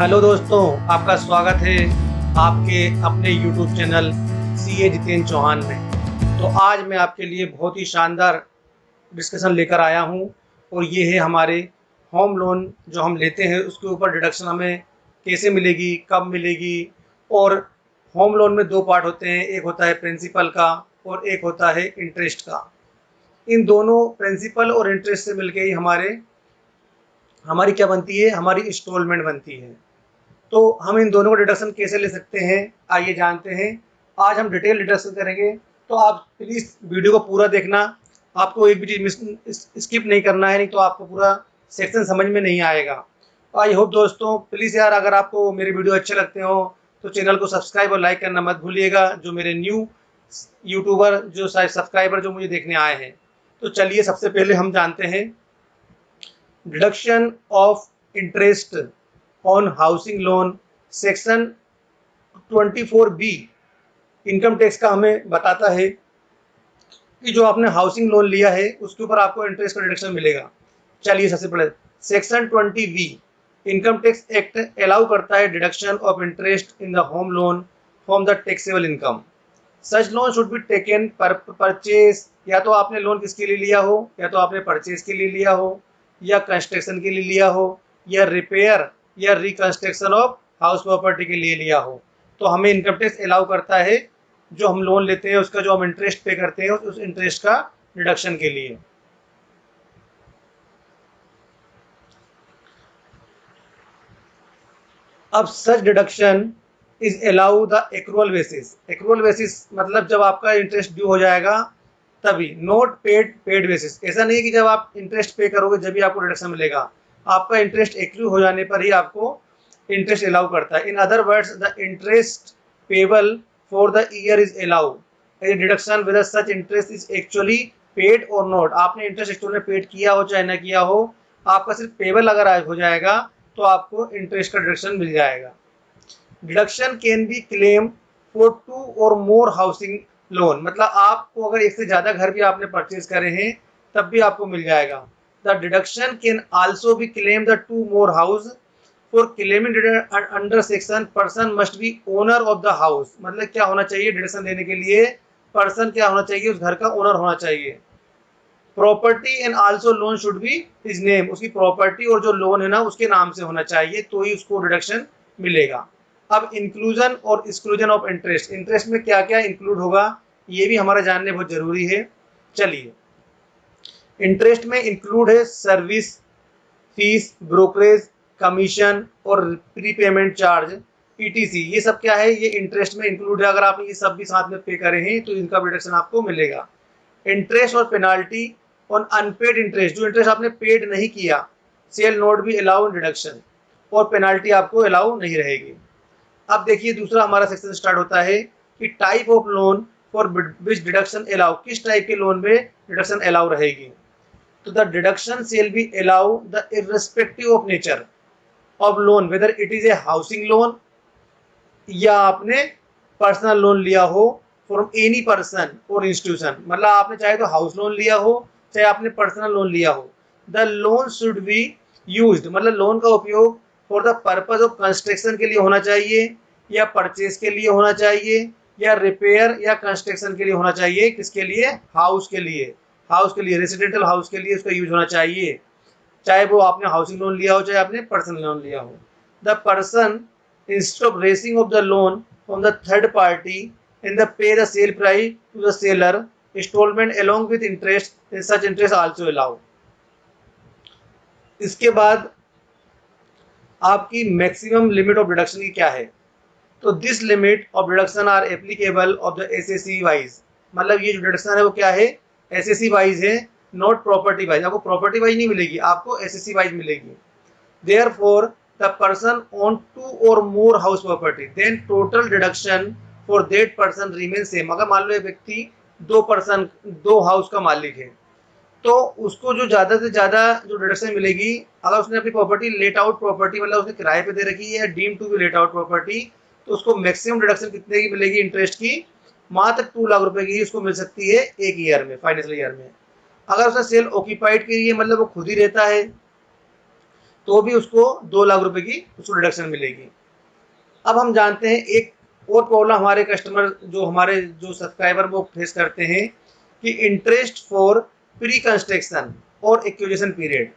Hello दोस्तों, आपका स्वागत है आपके अपने YouTube channel CA Jitendra Chauhan में। तो आज मैं आपके लिए बहुत ही शानदार डिस्कशन लेकर आया हूं और ये है हमारे होम लोन जो हम लेते हैं उसके ऊपर डिडक्शन हमें कैसे मिलेगी, कब मिलेगी। और होम लोन में दो पार्ट होते हैं, एक होता है प्रिंसिपल का और एक होता है इंटरेस्ट का। इन दोनों प्रिंसिपल और इंटरेस्ट से मिलके ही हमारी क्या बनती है, हमारी इंस्टॉलमेंट बनती है। तो हम इन दोनों को डिडक्शन कैसे ले सकते हैं, आइए जानते हैं। आज हम डिटेल डिडक्शन करेंगे, तो आप प्लीज़ वीडियो को पूरा देखना। आपको एक भी चीज़ मिस स्किप नहीं करना है, नहीं तो आपको पूरा सेक्शन समझ में नहीं आएगा। आई होप दोस्तों, प्लीज़ यार, अगर आपको मेरे वीडियो अच्छे लगते हो तो चैनल को सब्सक्राइब और लाइक करना मत भूलिएगा। जो मेरे न्यू यूट्यूबर जो सब्सक्राइबर जो मुझे देखने आए हैं, तो चलिए सबसे पहले हम जानते हैं deduction of interest on housing loan. Section 24B income tax का हमें बताता है कि जो आपने हाउसिंग लोन लिया है उसके ऊपर आपको इंटरेस्ट का डिडक्शन मिलेगा। चलिए सबसे पहले section 20B income tax act allow करता है deduction of interest in the home loan from the taxable income. Such loan should be taken पर परचेज, या तो आपने लोन किसके लिए लिया हो, या तो आपने परचेज के लिए लिया हो, या कंस्ट्रक्शन के लिए लिया हो, या रिपेयर या रिकंस्ट्रक्शन ऑफ हाउस प्रॉपर्टी के लिए लिया हो। तो हमें इनकम टैक्स अलाउ करता है जो हम लोन लेते हैं उसका जो हम इंटरेस्ट पे करते हैं उस इंटरेस्ट का डिडक्शन के लिए। अब such deduction is allow the accrual basis. Accrual basis मतलब जब आपका इंटरेस्ट ड्यू हो जाएगा तभी, नोट पेड बेसिस। ऐसा नहीं है कि जब आप इंटरेस्ट पे करोगे जब भी आपको डिडक्शन मिलेगा, आपका इंटरेस्ट एक्रू हो जाने पर ही आपको इंटरेस्ट अलाउ करता है। In other words, the interest payable for the year is allow A deduction with such interest is actually paid और नॉट। आपने इंटरेस्ट एक्चुअल में पेड किया हो चाहे ना किया हो, आपका सिर्फ पेबल अगर हो जाएगा तो आपको इंटरेस्ट का डिडक्शन मिल जाएगा। Deduction can be claim for 2 और मोर हाउसिंग लोन, मतलब आपको अगर एक से ज़्यादा घर भी आपने परचेज करे हैं तब भी आपको मिल जाएगा। The deduction can also be claim the 2 more house. For claiming under section person must be owner of the house. मतलब क्या होना चाहिए डिडक्शन लेने के लिए, पर्सन क्या होना चाहिए, उस घर का ओनर होना चाहिए। Property and also loan should be his name, उसकी प्रॉपर्टी और जो लोन है ना उसके नाम से होना चाहिए, तो ही उसको डिडक्शन मिलेगा। अब इंक्लूजन और एक्सक्लूजन ऑफ इंटरेस्ट, इंटरेस्ट में क्या क्या इंक्लूड होगा ये भी हमारा जानने बहुत जरूरी है। चलिए, इंटरेस्ट में इंक्लूड है सर्विस फीस, ब्रोकरेज, कमीशन और प्रीपेमेंट चार्ज, ETC। ये सब क्या है, ये इंटरेस्ट में इंक्लूड है। अगर आप ये सब भी साथ में पे करे हैं तो इनका डिडक्शन आपको मिलेगा। इंटरेस्ट और पेनाल्टी ऑन अनपेड इंटरेस्ट, जो इंटरेस्ट आपने पेड नहीं किया, सेल नोट भी अलाउ डिडक्शन, और पेनाल्टी आपको अलाउ नहीं रहेगी। अब देखिए दूसरा हमारा सेक्शन स्टार्ट होता है कि type of loan for which deduction allow, किस टाइप के लोन में डिडक्शन अलाउ रहेगी। तो the deduction shall be allowed irrespective of nature of loan, whether it is a housing loan या आपने पर्सनल लोन लिया हो फ्रॉम एनी पर्सन और इंस्टीट्यूशन। मतलब आपने चाहे तो हाउस लोन लिया हो चाहे आपने पर्सनल लोन लिया हो। The loan should be used, मतलब लोन का उपयोग for the purpose of construction के लिए होना चाहिए, या परचेज के लिए होना चाहिए, या रिपेयर या कंस्ट्रक्शन के लिए होना चाहिए। किसके लिए, हाउस के लिए, हाउस के लिए, रेसिडेंशियल हाउस के लिए उसका यूज होना चाहिए, चाहे वो आपने हाउसिंग लोन लिया हो चाहे आपने पर्सनल लोन लिया हो। The person instead of raising of the loan from the third party and the pay the sale price to the seller, installment along with interest and such interest also allow। इसके बाद आपकी maximum limit of deduction की क्या है, तो this limit of deduction are applicable of the SSC wise. मतलब ये जो डिडक्शन है वो क्या है, SSC वाइज है, नॉट प्रॉपर्टी वाइज। आपको प्रॉपर्टी वाइज नहीं मिलेगी, आपको SSC वाइज मिलेगी। Therefore, the person own 2 or more house property, then total deduction for that person remains same। अगर मान लो एक व्यक्ति दो हाउस का मालिक है, तो उसको जो ज़्यादा से ज़्यादा जो डिडक्शन मिलेगी, अगर उसने अपनी प्रॉपर्टी लेट आउट प्रॉपर्टी मतलब उसने किराए पे दे रखी है, deem to be let out property, तो उसको मैक्सिमम डिडक्शन कितने की मिलेगी इंटरेस्ट की, मात्र 2 लाख रुपए की उसको मिल सकती है एक ईयर में, फाइनेंशियल ईयर में। अगर उसने सेल ऑक्यूपाइड की है, मतलब वो खुद ही रहता है, तो भी उसको 2 लाख रुपए की उसको डिडक्शन मिलेगी। अब हम जानते हैं एक और प्रॉब्लम हमारे कस्टमर जो हमारे जो सब्सक्राइबर वो फेस करते हैं कि इंटरेस्ट फॉर प्री कंस्ट्रक्शन और एक्विजिशन पीरियड।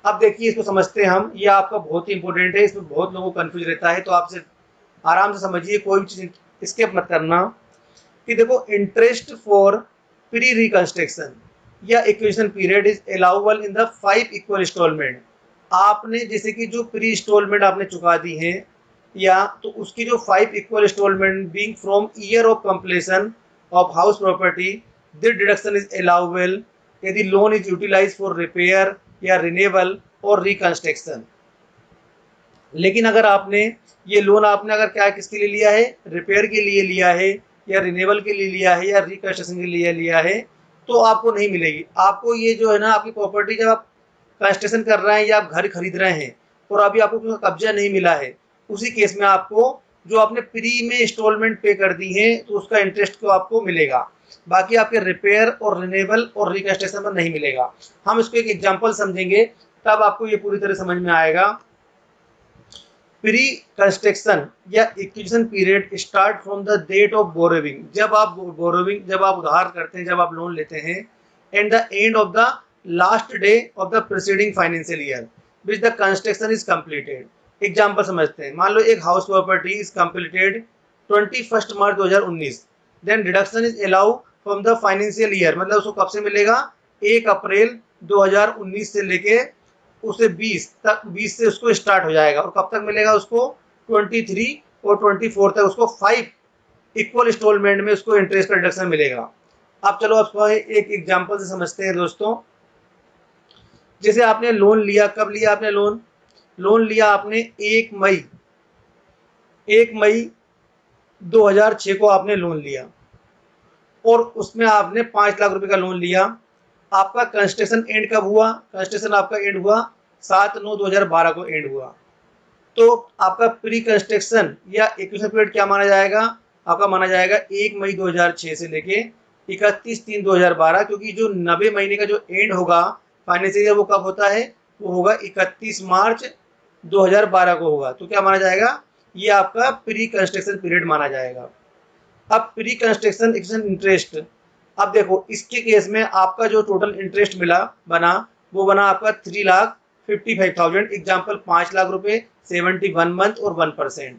अब देखिए इसको समझते हैं हम, ये आपका बहुत ही इंपॉर्टेंट है, इसमें बहुत लोगों को कंफ्यूज रहता है, तो आपसे आराम से समझिए, कोई भी चीज़ स्किप मत करना। कि देखो इंटरेस्ट फॉर प्री रिकंस्ट्रक्शन या acquisition period is allowable in the 5 equal instalment. आपने जैसे कि जो प्री इंस्टॉलमेंट आपने चुका दी है या तो उसकी जो 5 equal instalment being from year of completion of house property, this deduction is allowable यदि loan is utilise for repair या रिन्यूअल और रिकंस्ट्रक्शन। लेकिन अगर आपने ये लोन आपने अगर क्या किसके लिए लिया है, रिपेयर के लिए लिया है या रिन्यूअल के लिए लिया है या रिकंस्ट्रक्शन के लिए लिया है, तो आपको नहीं मिलेगी। आपको ये जो है ना आपकी प्रॉपर्टी जब आप कंस्ट्रक्शन कर रहे हैं या आप घर खरीद रहे हैं और अभी आपको उसका कब्जा नहीं मिला है, उसी केस में आपको जो आपने प्री में इंस्टॉलमेंट पे कर दी है तो उसका इंटरेस्ट को आपको मिलेगा, बाकी आपके रिपेयर और रिन्यूअल और रिकंस्ट्रक्शन में नहीं मिलेगा। हम इसको एक एग्जांपल समझेंगे तब आपको ये पूरी तरह समझ में आएगा। प्री कंस्ट्रक्शन या acquisition period start from the date of borrowing, जब आप उधार करते हैं, जब आप लोन लेते हैं, and the end of the last day of the preceding financial year which the construction is completed. Example समझते हैं, मान लो एक house property is completed 21 March 2019, then deduction is allow from the financial year, मतलब उसको कब से मिलेगा, 1 अप्रैल 2019 से लेके उसे 20 से उसको स्टार्ट हो जाएगा और कब तक मिलेगा उसको 23 और 24 तक उसको 5 इक्वल इंस्टॉलमेंट में उसको इंटरेस्ट का रिडक्शन मिलेगा। अब चलो आपको एक एग्जांपल से समझते हैं दोस्तों। जैसे आपने लोन लिया, कब लिया आपने लोन लिया आपने 1 मई 2006 को आपने लोन लिया और उसमें आपने 5 लाख रुपए का लोन लिया। आपका कंस्ट्रक्शन एंड कब हुआ, कंस्ट्रक्शन आपका एंड हुआ 7/9/2012 को एंड हुआ। तो आपका प्री कंस्ट्रक्शन या एक्विजिशन पीरियड क्या माना जाएगा, आपका माना जाएगा 1 मई 2006 से लेके 31/3/2012, क्योंकि जो 90 महीने का जो एंड होगा फाइनेंशियल ईयर वो कब होता है, वो होगा 31 मार्च 2012 को होगा। तो क्या माना जाएगा, ये आपका प्री कंस्ट्रक्शन पीरियड माना जाएगा। अब प्री कंस्ट्रक्शन एक्विजिशन इंटरेस्ट, अब देखो इसके केस में आपका जो टोटल इंटरेस्ट बना वो बना आपका 3,55,000, एग्जाम्पल 5 लाख रुपए, 71 मंथ और 1%।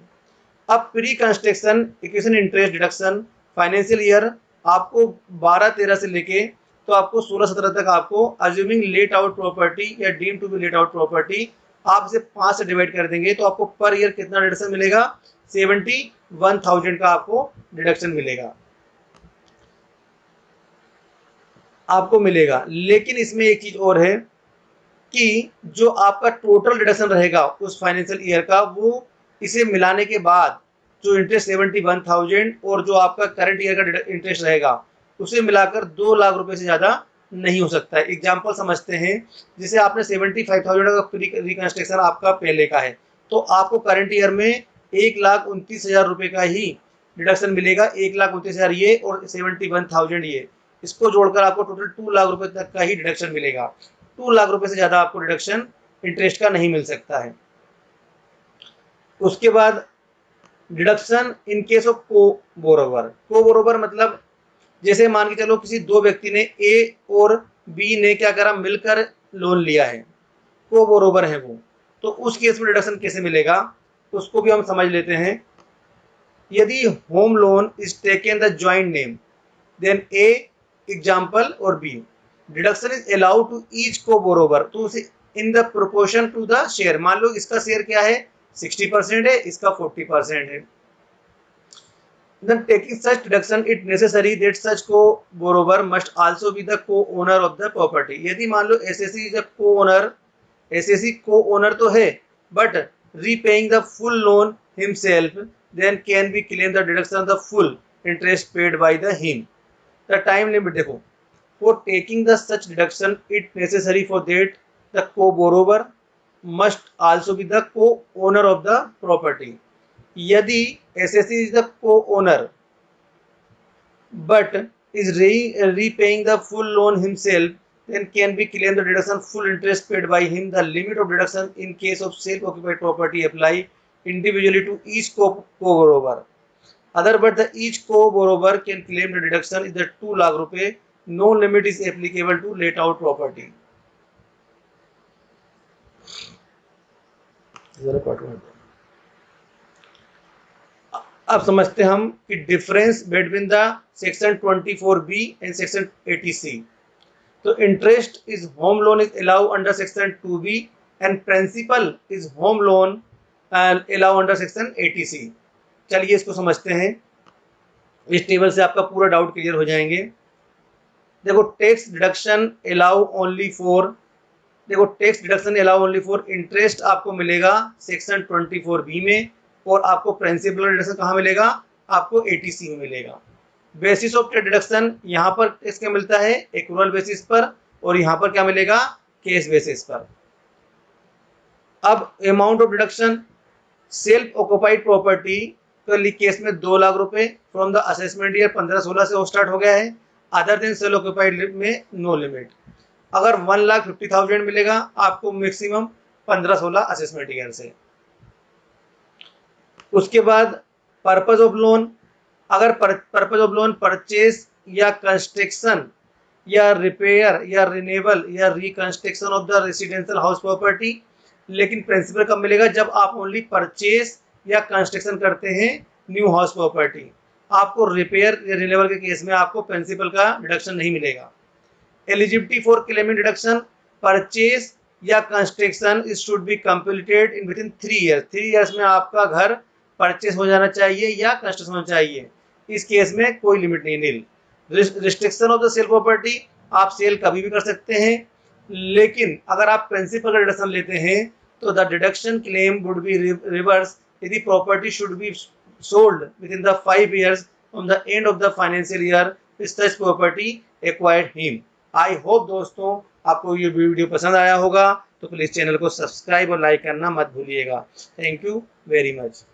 अब pre construction acquisition interest deduction financial year आपको 12-13 से लेके तो आपको 16-17 तक आपको अज्यूमिंग लेट आउट प्रॉपर्टी या deem to be let out property आप इसे 5 से डिवाइड कर देंगे तो आपको पर ईयर कितना डिडक्शन मिलेगा, 71,000 का आपको डिडक्शन मिलेगा। लेकिन इसमें एक चीज और है कि जो आपका टोटल डिडक्शन रहेगा उस फाइनेंशियल ईयर का, वो इसे मिलाने के बाद जो इंटरेस्ट 71,000 और जो आपका करंट ईयर का इंटरेस्ट रहेगा उसे मिलाकर 2 लाख रुपए से ज़्यादा नहीं हो सकता है। एग्जाम्पल समझते हैं, जैसे आपने 75,000 का रिकंस्ट्रक्शन आपका पहले का है तो आपको करंट ईयर में 1,29,000 रुपये का ही डिडक्शन मिलेगा, 1,29,000 ये और 71,000 ये, इसको जोड़कर आपको टोटल 2 लाख रुपए तक का ही डिडक्शन मिलेगा। 2 लाख रुपए से ज़्यादा आपको डिडक्शन इंटरेस्ट का नहीं मिल सकता है। उसके बाद डिडक्शन इन केस ऑफ को बोरोवर मतलब जैसे मान के चलो किसी दो व्यक्ति ने ए और बी ने क्या करा, मिलकर लोन लिया है, को बोरोवर है वो, तो उस केस में डिडक्शन कैसे मिलेगा उसको भी हम समझ लेते हैं। यदि home loan is taken the joint name then A example और B, deduction is allowed to each को बोरोवर, तो उसे in the proportion to the share, मान लो इसका शेयर क्या है 60% है, इसका 40% है। Then taking such deduction, it necessary that such co-borrower must also be the co-owner of the property। यदि मान लो SSC is a co-owner, SSC co-owner तो है but repaying the full loan himself, then can be claim the deduction of the full interest paid by the him। The time limit देखो, for taking the such deduction it necessary for that the co-borrower must also be the co-owner of the property। यदि SSC is the co-owner but is repaying the full loan himself, then can be claimed the deduction full interest paid by him. The limit of deduction in case of self-occupied property apply individually to each co-borrower. Other but the each co-borrower can claim the deduction is the 2 lakh रुपए. No limit is applicable to let out property. अब समझते हम कि difference between the section 24B and section 80C. तो interest is home loan is allow under section 2B and principal is home loan allow under section 80C. चलिए इसको समझते हैं. इस टेबल से आपका पूरा डाउट क्लियर हो जाएंगे. देखो tax deduction allow only for interest आपको मिलेगा सेक्शन 24B में, और आपको प्रिंसिपल डिडक्शन कहाँ मिलेगा, आपको 80C में मिलेगा. बेसिस ऑफ डिडक्शन यहाँ पर इसके मिलता है एक्रूअल बेसिस पर, और यहाँ पर क्या मिलेगा, केस बेसिस पर. अब amount of deduction self occupied property के केस में 2 लाख रुपए फ्रॉम द असेसमेंट ईयर 15-16 से स्टार्ट हो गया है. अदर देन सेल्फ ऑक्युपाइड में नो लिमिट. अगर 1,50,000 मिलेगा आपको मैक्सिमम 15-16 असेसमेंट ईयर से. उसके बाद पर्पज ऑफ लोन, अगर पर्पज ऑफ लोन परचेज या कंस्ट्रक्शन या रिपेयर या रिन्यूअल या reconstruction of the residential house property, लेकिन प्रिंसिपल कब मिलेगा, जब आप ओनली परचेज या कंस्ट्रक्शन करते हैं न्यू हाउस प्रॉपर्टी. आपको रिपेयर या रिन्यूअल के केस में आपको प्रिंसिपल का डिडक्शन नहीं मिलेगा. Eligibility for claiming deduction, purchase या construction it should be completed in within 3 years. 3 years में आपका घर परचेज हो जाना चाहिए या कंस्ट्रक्शन होना चाहिए. इस केस में कोई लिमिट नहीं. Nil restriction of the sale property, आप सेल कभी भी कर सकते हैं, लेकिन अगर आप प्रिंसिपल का डिडक्शन लेते हैं तो the deduction claim would be reverse यदि property should be sold within the 5 years from the end of the financial year such property acquired him. I hope दोस्तों आपको ये वीडियो पसंद आया होगा, तो प्लीज चैनल को सब्सक्राइब और लाइक करना मत भूलिएगा. Thank you very much.